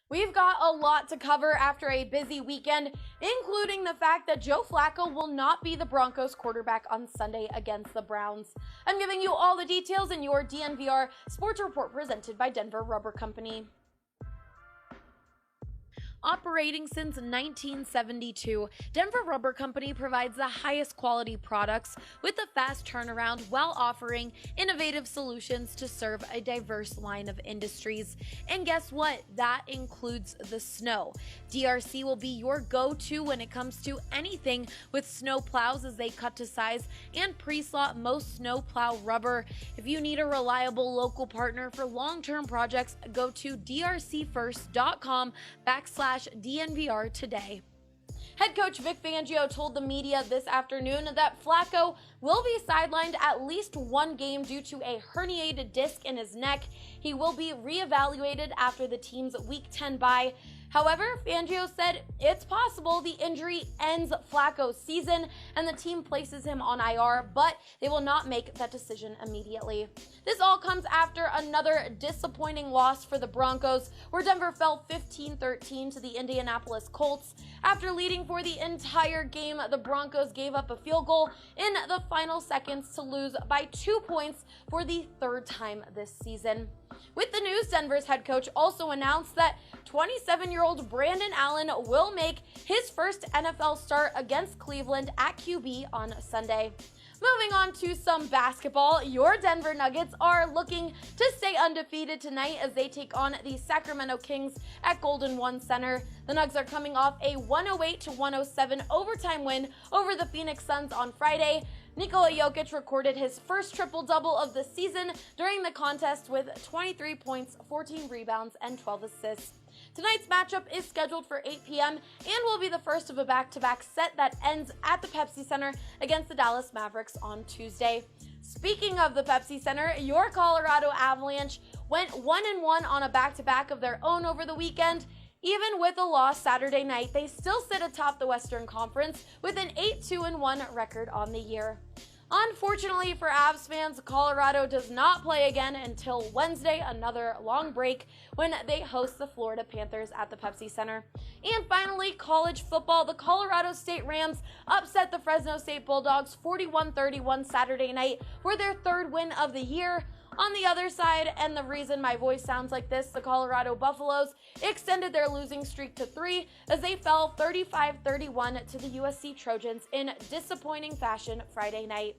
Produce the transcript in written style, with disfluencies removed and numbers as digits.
We've got a lot to cover after a busy weekend, including the fact that Joe Flacco will not be the Broncos quarterback on Sunday against the Browns. I'm giving you all the details in your DNVR Sports Report presented by Denver Rubber Company. Operating since 1972, Denver Rubber Company provides the highest quality products with a fast turnaround while offering innovative solutions to serve a diverse line of industries. And guess what? That includes the snow. DRC will be your go-to when it comes to anything with snow plows, as they cut to size and pre-slot most snowplow rubber. If you need a reliable local partner for long-term projects, go to drcfirst.com/DNVR today. Head coach Vic Fangio told the media this afternoon that Flacco will be sidelined at least one game due to a herniated disc in his neck. He will be reevaluated after the team's Week 10 bye. However, Fangio said it's possible the injury ends Flacco's season and the team places him on IR, but they will not make that decision immediately. This all comes after another disappointing loss for the Broncos, where Denver fell 15-13 to the Indianapolis Colts. After leading for the entire game, the Broncos gave up a field goal in the final seconds to lose by 2 points for the third time this season. With the news, Denver's head coach also announced that 27-year-old Brandon Allen will make his first NFL start against Cleveland at QB on Sunday. Moving on to some basketball, your Denver Nuggets are looking to stay undefeated tonight as they take on the Sacramento Kings at Golden One Center. The Nugs are coming off a 108-107 overtime win over the Phoenix Suns on Friday. Nikola Jokic recorded his first triple-double of the season during the contest with 23 points, 14 rebounds, and 12 assists. Tonight's matchup is scheduled for 8 p.m. and will be the first of a back-to-back set that ends at the Pepsi Center against the Dallas Mavericks on Tuesday. Speaking of the Pepsi Center, your Colorado Avalanche went 1-1 on a back-to-back of their own over the weekend. Even with a loss Saturday night, they still sit atop the Western Conference with an 8-2-1 record on the year. Unfortunately for Avs fans, Colorado does not play again until Wednesday, another long break, when they host the Florida Panthers at the Pepsi Center. And finally, college football. The Colorado State Rams upset the Fresno State Bulldogs 41-31 Saturday night for their third win of the year. On the other side, and the reason my voice sounds like this, the Colorado Buffaloes extended their losing streak to 3 as they fell 35-31 to the USC Trojans in disappointing fashion Friday night.